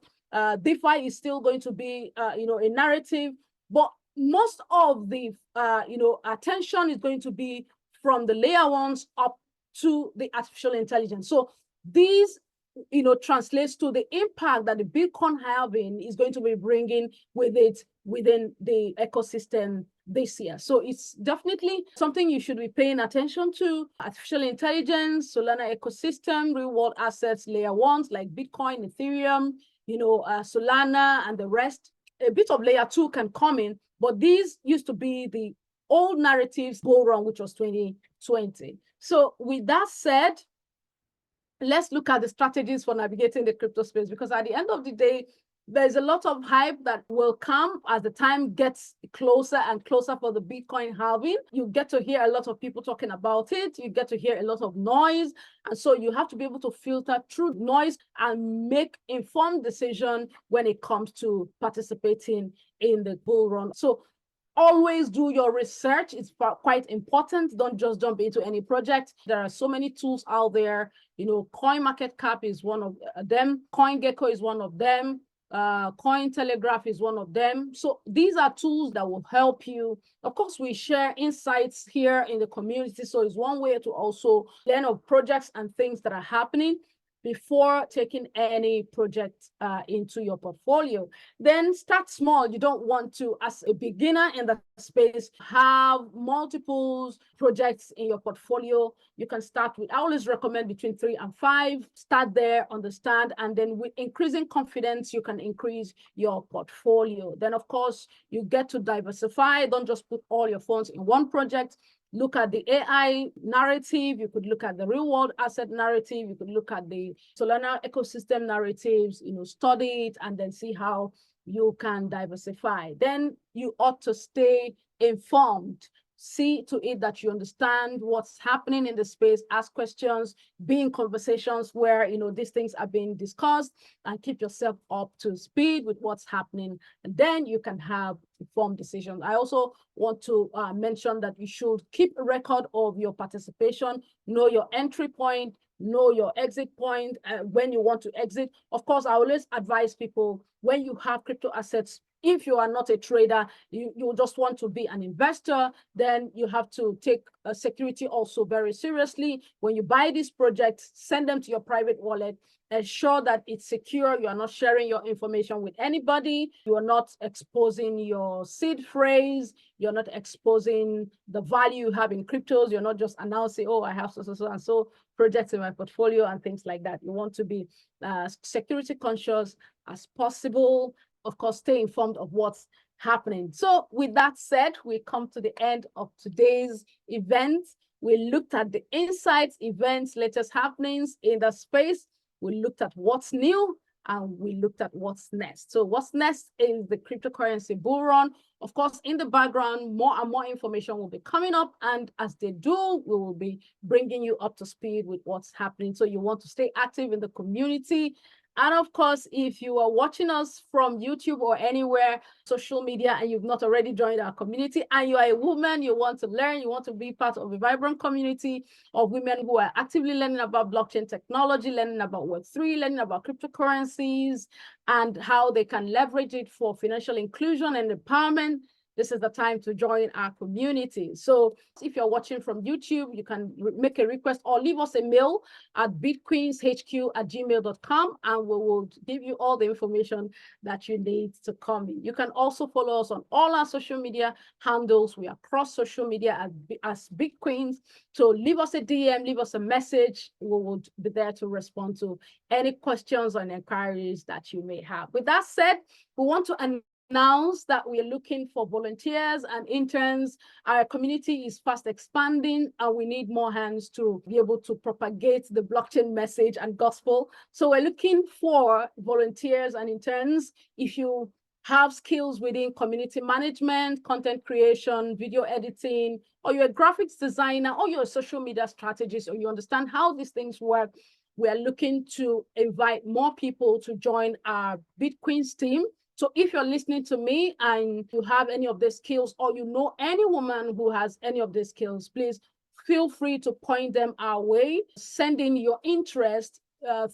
DeFi is still going to be, a narrative, but most of the, attention is going to be from the layer ones up to the artificial intelligence. So these, translates to the impact that the Bitcoin halving is going to be bringing with it within the ecosystem this year. So it's definitely something you should be paying attention to. Artificial intelligence, Solana ecosystem, real world assets, layer ones like Bitcoin, Ethereum, Solana and the rest. A bit of layer two can come in, but these used to be the old narratives go wrong, which was 2020. So with that said, let's look at the strategies for navigating the crypto space, because at the end of the day, there's a lot of hype that will come as the time gets closer and closer for the Bitcoin halving. You get to hear a lot of people talking about it. You get to hear a lot of noise. And so you have to be able to filter through noise and make informed decision when it comes to participating in the bull run. So always do your research. It's quite important. Don't just jump into any project. There are so many tools out there. CoinMarketCap is one of them. CoinGecko is one of them. Cointelegraph is one of them. So these are tools that will help you. Of course, we share insights here in the community. So it's one way to also learn of projects and things that are happening before taking any project into your portfolio. Then start small. You don't want to, as a beginner in the space, have multiple projects in your portfolio. You can start with, I always recommend between 3 and 5. Start there, understand, and then with increasing confidence, you can increase your portfolio. Then, of course, you get to diversify. Don't just put all your funds in one project. Look at the AI narrative. You could look at the real world asset narrative. You could look at the Solana ecosystem narratives, study it and then see how you can diversify. Then you ought to stay informed. See to it that you understand what's happening in the space, ask questions, be in conversations where, these things are being discussed, and keep yourself up to speed with what's happening. And then you can have informed decisions. I also want to mention that you should keep a record of your participation, know your entry point, know your exit point, when you want to exit. Of course, I always advise people, when you have crypto assets, if you are not a trader, you just want to be an investor, then you have to take security also very seriously. When you buy these projects, send them to your private wallet, ensure that it's secure. You are not sharing your information with anybody. You are not exposing your seed phrase. You're not exposing the value you have in cryptos. You're not just announcing, oh, I have so and so projects in my portfolio and things like that. You want to be security conscious as possible. Of course, stay informed of what's happening. So with that said, we come to the end of today's event. We looked at the insights, events, latest happenings in the space. We looked at what's new, and we looked at what's next. So what's next is the cryptocurrency bull run. Of course, in the background, more and more information will be coming up. And as they do, we will be bringing you up to speed with what's happening. So you want to stay active in the community And of course, if you are watching us from YouTube or anywhere, social media, and you've not already joined our community, and you are a woman, you want to learn, you want to be part of a vibrant community of women who are actively learning about blockchain technology, learning about Web3, learning about cryptocurrencies, and how they can leverage it for financial inclusion and empowerment, this is the time to join our community. So if you're watching from YouTube, you can make a request or leave us a mail at bitqueenshq@gmail.com, and we will give you all the information that you need to come in. You can also follow us on all our social media handles. We are cross social media as Bitqueens. So leave us a DM, leave us a message. We will be there to respond to any questions and inquiries that you may have. With that said, we want to announce that we are looking for volunteers and interns. Our community is fast expanding, and we need more hands to be able to propagate the blockchain message and gospel. So we're looking for volunteers and interns. If you have skills within community management, content creation, video editing, or you're a graphics designer, or you're a social media strategist, or you understand how these things work, we are looking to invite more people to join our Bitqueens team. So if you're listening to me and you have any of these skills, or you know any woman who has any of these skills, please feel free to point them our way. Send in your interest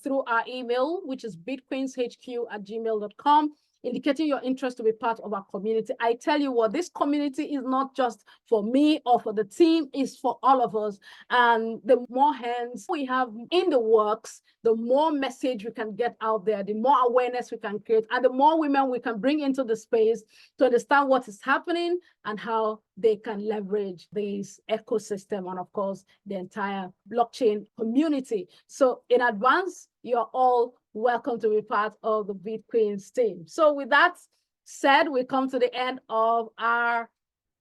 through our email, which is bitqueenshq@gmail.com, indicating your interest to be part of our community. I tell you what, this community is not just for me or for the team, it's for all of us. And the more hands we have in the works, the more message we can get out there, the more awareness we can create, and the more women we can bring into the space to understand what is happening and how they can leverage this ecosystem and, of course, the entire blockchain community. So in advance, you're all welcome to be part of the Bitqueens team. So with that said, we come to the end of our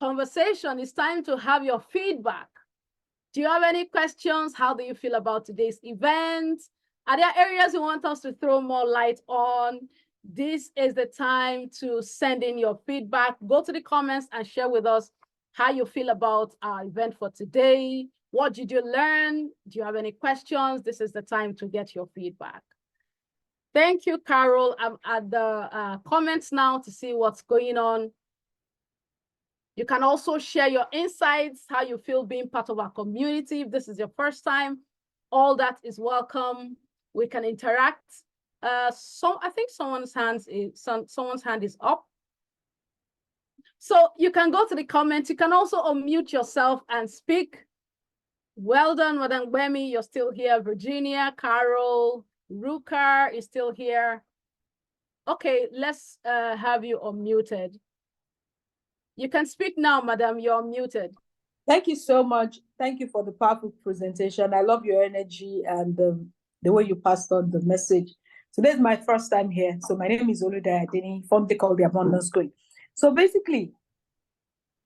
conversation. It's time to have your feedback. Do you have any questions? How do you feel about today's event? Are there areas you want us to throw more light on? This is the time to send in your feedback. Go to the comments and share with us how you feel about our event for today. What did you learn? Do you have any questions? This is the time to get your feedback. Thank you, Carol. I'm at the comments now to see what's going on. You can also share your insights, how you feel being part of our community. If this is your first time, all that is welcome. We can interact. I think someone's hand is up. So you can go to the comments. You can also unmute yourself and speak. Well done, Madam Gwemi, you're still here. Virginia, Carol, Rukar is still here. Okay, let's have you unmuted. You can speak now, Madam, you're muted. Thank you so much. Thank you for the powerful presentation. I love your energy and the way you passed on the message. So this is my first time here. So my name is Oluda Adeni, formerly called the Abundance Queen. So basically,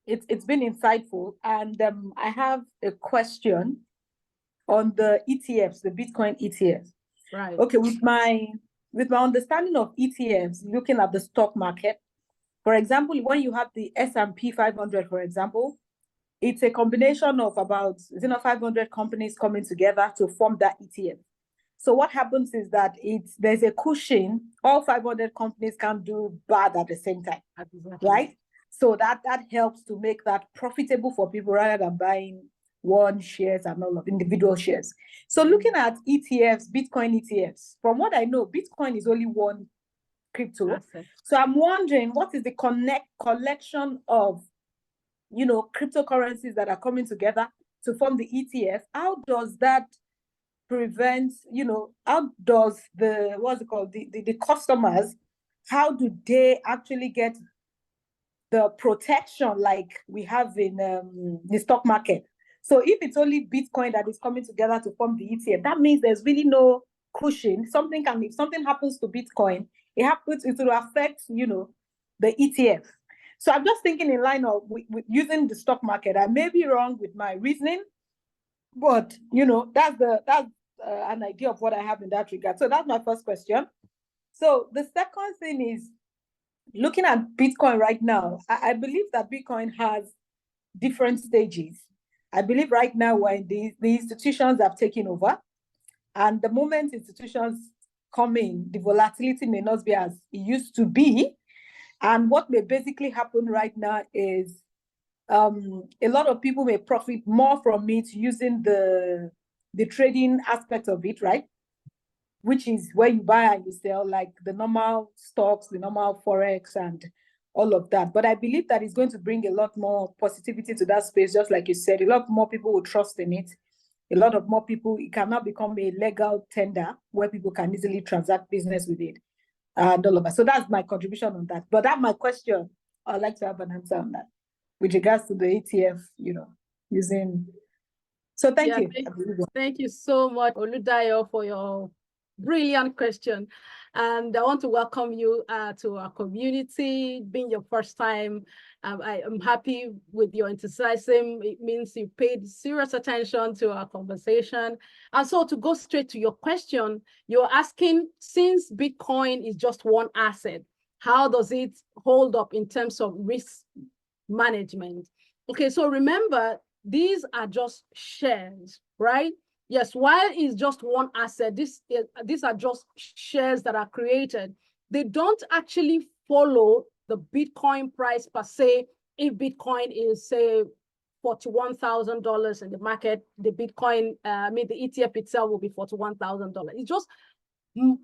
it's been insightful, and I have a question on the ETFs, the Bitcoin ETFs. Right. Okay, with my understanding of ETFs, looking at the stock market, for example, when you have the S&P 500, for example, it's a combination of about 500 companies coming together to form that ETF. So what happens is that there's a cushion. All 500 companies can't do bad at the same time, exactly. Right? So that helps to make that profitable for people rather than buying one shares and all of individual shares. So looking at ETFs, Bitcoin ETFs, from what I know, Bitcoin is only one crypto. So I'm wondering, what is the collection of cryptocurrencies that are coming together to form the ETF? How does that prevent, how does the customers, how do they actually get the protection like we have in the stock market? So if it's only Bitcoin that is coming together to form the ETF, that means there's really no cushion. If something happens to Bitcoin, it will affect, the ETF. So I'm just thinking in line of with using the stock market. I may be wrong with my reasoning, but that's an idea of what I have in that regard. So that's my first question. So the second thing is, looking at Bitcoin right now, I believe that Bitcoin has different stages. I believe right now when the institutions have taken over, and the moment institutions coming, the volatility may not be as it used to be. And what may basically happen right now is a lot of people may profit more from it using the trading aspect of it, right? Which is where you buy and you sell, like the normal stocks, the normal Forex, and all of that. But I believe that it's going to bring a lot more positivity to that space, just like you said. A lot more people will trust in it. A lot of more people, it can now become a legal tender where people can easily transact business with it and all of that. So that's my contribution on that. But that's my question. I'd like to have an answer on that with regards to the ETF, using. So thank you. Thank you so much, Oludayo, for your brilliant question. And I want to welcome you to our community, being your first time. I am happy with your enthusiasm. It means you paid serious attention to our conversation. And so to go straight to your question, you're asking, since Bitcoin is just one asset, how does it hold up in terms of risk management? Okay, so remember, these are just shares, right? Yes, while it's just one asset, these are just shares that are created. They don't actually follow the Bitcoin price per se. If Bitcoin is, say, $41,000 in the market, the Bitcoin, the ETF itself will be $41,000. It just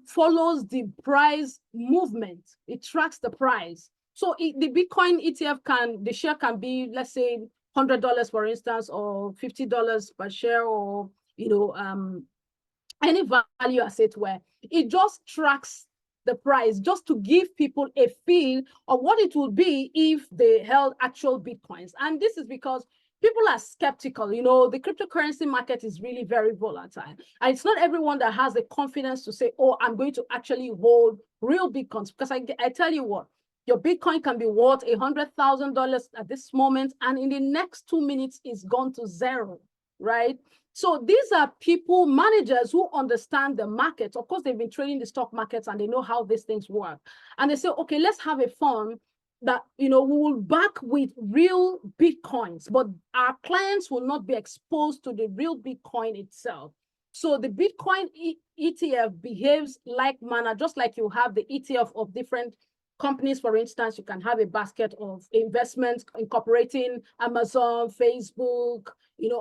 follows the price movement. It tracks the price. So the Bitcoin ETF the share can be, let's say, $100, for instance, or $50 per share, or any value asset where it just tracks the price, just to give people a feel of what it would be if they held actual Bitcoins. And this is because people are skeptical. The cryptocurrency market is really very volatile. And it's not everyone that has the confidence to say, oh, I'm going to actually hold real Bitcoins. Because I tell you what, your Bitcoin can be worth $100,000 at this moment, and in the next 2 minutes, it's gone to zero, right? So these are people, managers who understand the market. Of course, they've been trading the stock markets and they know how these things work. And they say, okay, let's have a fund that, we will back with real Bitcoins, but our clients will not be exposed to the real Bitcoin itself. So the Bitcoin ETF behaves like manner, just like you have the ETF of different companies. For instance, you can have a basket of investments incorporating Amazon, Facebook,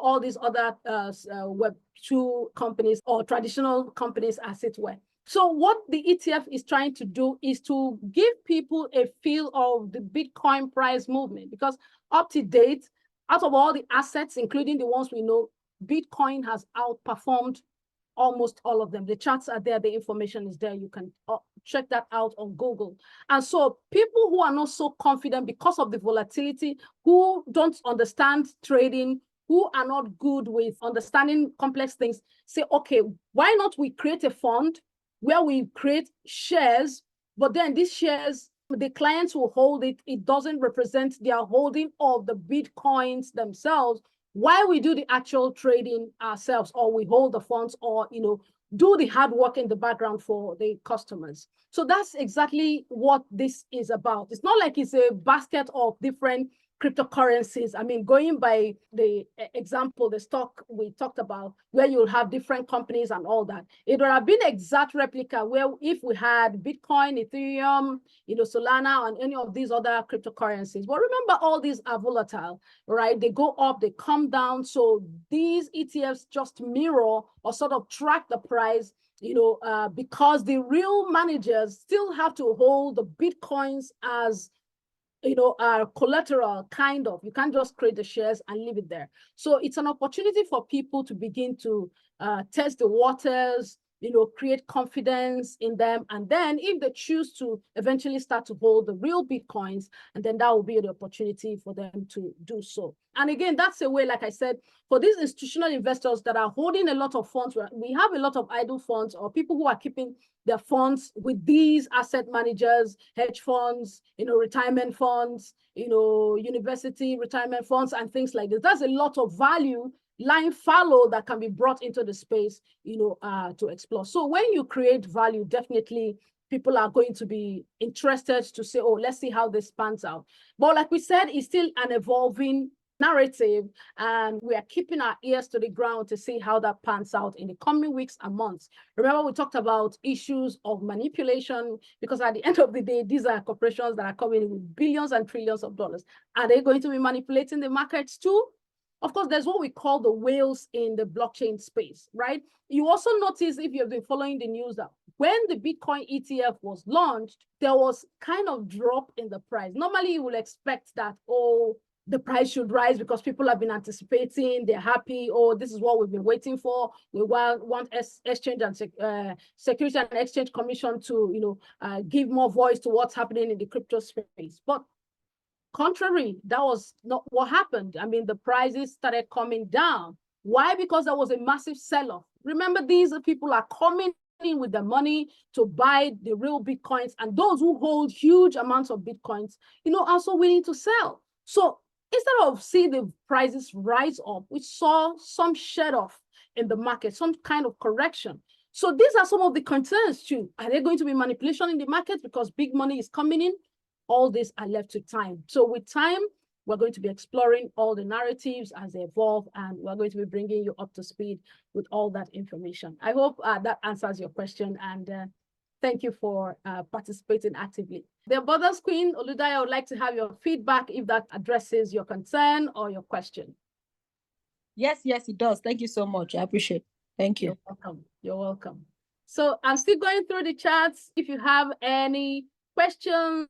all these other Web2 companies or traditional companies, as it were. So what the ETF is trying to do is to give people a feel of the Bitcoin price movement, because up to date, out of all the assets, including the ones we know, Bitcoin has outperformed almost all of them. The charts are there, the information is there. You can check that out on Google. And so people who are not so confident because of the volatility, who don't understand trading, who are not good with understanding complex things, say, okay, why not we create a fund where we create shares, but then these shares, the clients will hold it. It doesn't represent their holding of the Bitcoins themselves. Why we do the actual trading ourselves, or we hold the funds, or do the hard work in the background for the customers. So that's exactly what this is about. It's not like it's a basket of different cryptocurrencies. I mean, going by the example, the stock we talked about, where you'll have different companies and all that, it would have been exact replica where if we had Bitcoin, Ethereum, Solana, and any of these other cryptocurrencies. But remember, all these are volatile, right? They go up, they come down. So these ETFs just mirror or sort of track the price, because the real managers still have to hold the Bitcoins as collateral, kind of. You can't just create the shares and leave it there. So it's an opportunity for people to begin to test the waters, create confidence in them. And then if they choose to eventually start to hold the real Bitcoins, and then that will be the opportunity for them to do so. And again, that's a way, like I said, for these institutional investors that are holding a lot of funds, we have a lot of idle funds, or people who are keeping their funds with these asset managers, hedge funds, retirement funds, university retirement funds, and things like this. That's a lot of value lying fallow that can be brought into the space, to explore. So when you create value, definitely people are going to be interested to say, oh, let's see how this pans out. But like we said, it's still an evolving narrative, and we are keeping our ears to the ground to see how that pans out in the coming weeks and months. Remember, we talked about issues of manipulation, because at the end of the day, these are corporations that are coming in with billions and trillions of dollars. Are they going to be manipulating the markets too? Of course, there's what we call the whales in the blockchain space, right? You also notice, if you've been following the news, that when the Bitcoin ETF was launched, there was kind of drop in the price. Normally, you will expect that, oh, the price should rise because people have been anticipating, they're happy, oh, this is what we've been waiting for. We want Exchange and Security and Exchange Commission to, give more voice to what's happening in the crypto space. But contrary, that was not what happened. I mean, the prices started coming down. Why? Because there was a massive sell-off. Remember, these people are coming in with the money to buy the real Bitcoins, and those who hold huge amounts of Bitcoins, are also willing to sell. So instead of seeing the prices rise up, we saw some shed off in the market, some kind of correction. So these are some of the concerns too. Are there going to be manipulation in the market because big money is coming in? All these are left to time. So with time, we're going to be exploring all the narratives as they evolve, and we're going to be bringing you up to speed with all that information. I hope that answers your question, and thank you for participating actively. The Brothers Queen, Oludaya, I would like to have your feedback if that addresses your concern or your question. Yes, it does. Thank you so much. I appreciate it. Thank you. You're welcome. You're welcome. So I'm still going through the chats. If you have any questions,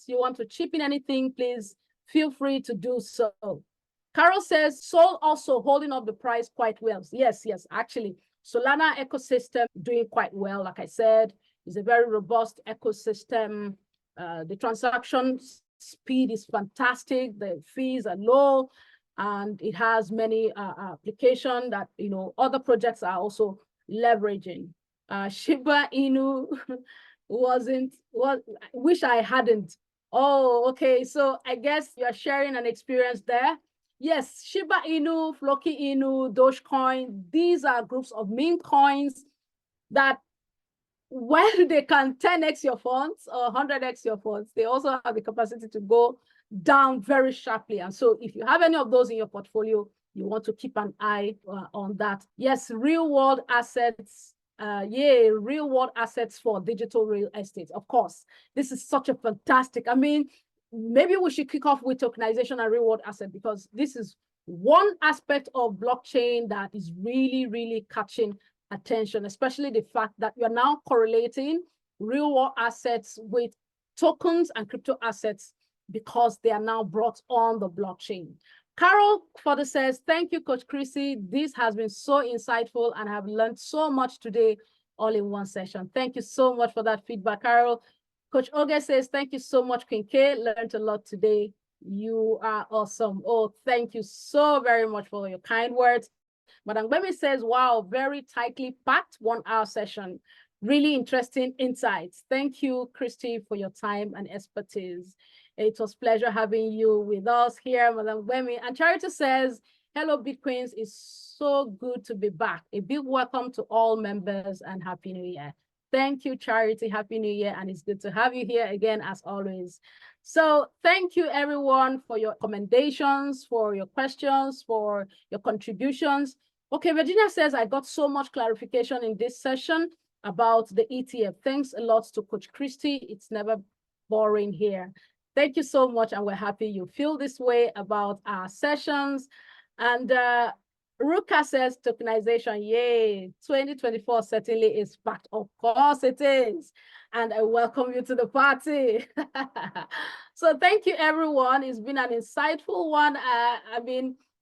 you want to chip in anything, please feel free to do so. Carol says, Sol also holding up the price quite well. Yes, actually. Solana ecosystem doing quite well. Like I said, it's a very robust ecosystem. The transaction speed is fantastic. The fees are low, and it has many applications that other projects are also leveraging. Shiba Inu wish I hadn't. Oh, okay. So I guess you're sharing an experience there. Yes, Shiba Inu, Floki Inu, Dogecoin, these are groups of meme coins that, when they can 10x your funds or 100x your funds, they also have the capacity to go down very sharply. And so if you have any of those in your portfolio, you want to keep an eye on that. Yes, real world assets. Real world assets for digital real estate. Of course, this is such a fantastic, maybe we should kick off with tokenization and real world asset, because this is one aspect of blockchain that is really, really catching attention, especially the fact that you're now correlating real world assets with tokens and crypto assets because they are now brought on the blockchain. Carol further says, thank you, Coach Chrissy. This has been so insightful, and I've learned so much today, all in one session. Thank you so much for that feedback, Carol. Coach Oge says, thank you so much, Queen K. Learned a lot today. You are awesome. Oh, thank you so very much for your kind words. Madam Gbemi says, wow, very tightly packed 1 hour session. Really interesting insights. Thank you, Christy, for your time and expertise. It was a pleasure having you with us here, Madam Gbemi. And Charity says, hello, Bitcoins. It's so good to be back. A big welcome to all members and Happy New Year. Thank you, Charity. Happy New Year. And it's good to have you here again, as always. So thank you, everyone, for your recommendations, for your questions, for your contributions. Okay, Virginia says, I got so much clarification in this session about the ETF. Thanks a lot to Coach Christy. It's never boring here. Thank you so much, and we're happy you feel this way about our sessions. And Ruka says, tokenization, yay, 2024 certainly is packed. Of course it is. And I welcome you to the party. So thank you, everyone. It's been an insightful one.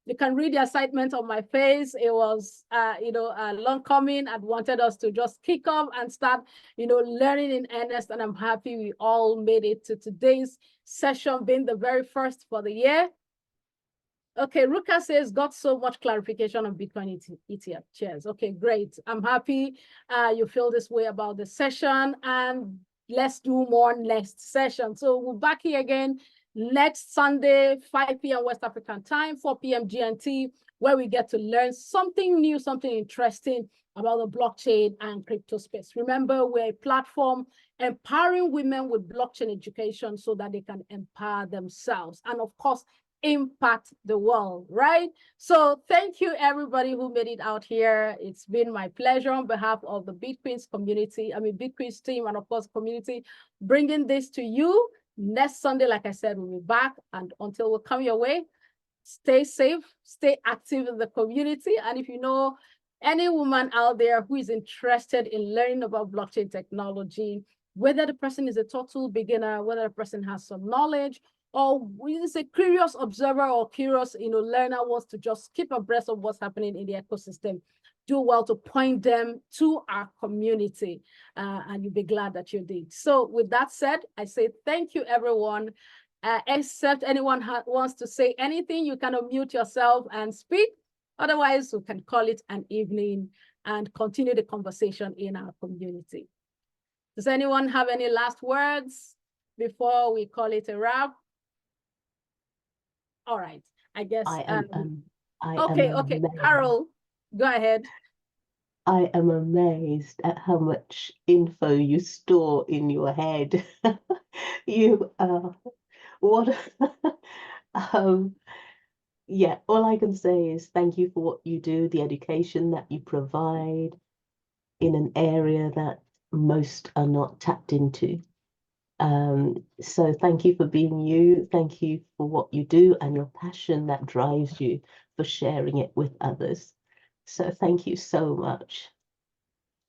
You can read the excitement on my face. It was, long coming. I'd wanted us to just kick off and start, learning in earnest. And I'm happy we all made it to today's session, being the very first for the year. Okay, Ruka says, got so much clarification on Bitcoin ETF. Cheers. Okay, great. I'm happy you feel this way about the session, and let's do more next session. So we're back here again next Sunday, 5 p.m. West African time, 4 p.m. GMT, where we get to learn something new, something interesting about the blockchain and crypto space. Remember, we're a platform empowering women with blockchain education so that they can empower themselves. And of course, impact the world, right? So thank you everybody who made it out here. It's been my pleasure on behalf of the Bitcoins community, Bitcoins team, and of course community, bringing this to you. Next Sunday, like I said, we'll be back. And until we come your way, stay safe, stay active in the community. And if you know any woman out there who is interested in learning about blockchain technology, whether the person is a total beginner, whether the person has some knowledge, or is a curious observer or curious, learner, wants to just keep abreast of what's happening in the ecosystem, do well to point them to our community, and you'll be glad that you did. So with that said, I say thank you, everyone. Except anyone wants to say anything, you can unmute yourself and speak. Otherwise, we can call it an evening and continue the conversation in our community. Does anyone have any last words before we call it a wrap? All right, I guess. Okay, Carol, go ahead. I am amazed at how much info you store in your head. You what yeah, all I can say is thank you for what you do, the education that you provide in an area that most are not tapped into. So thank you for being you. Thank you for what you do and your passion that drives you for sharing it with others. So thank you so much.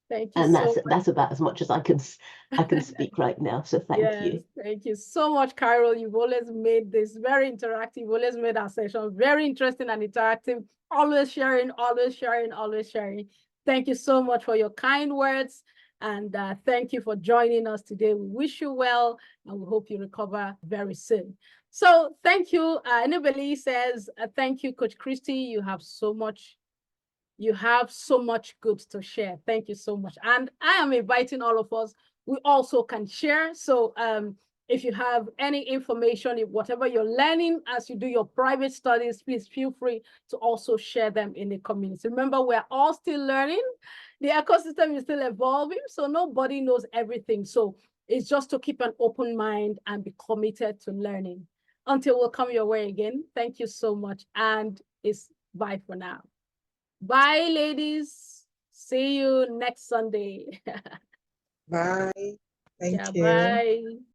Thank you and so that's about as much as I can speak right now. So thank you. Thank you so much, Carol. You've always made this very interactive. You've always made our session very interesting and interactive. Always sharing, always sharing, always sharing. Thank you so much for your kind words. And thank you for joining us today. We wish you well, and we hope you recover very soon. So thank you. Anybody says, thank you, Coach Christy. You have so much good to share. Thank you so much. And I am inviting all of us, we also can share. So if you have any information, if whatever you're learning as you do your private studies, please feel free to also share them in the community. Remember, we're all still learning. The ecosystem is still evolving, so nobody knows everything. So it's just to keep an open mind and be committed to learning. Until we'll come your way again, thank you so much. And it's bye for now. Bye, ladies. See you next Sunday. Bye. Thank you. Bye.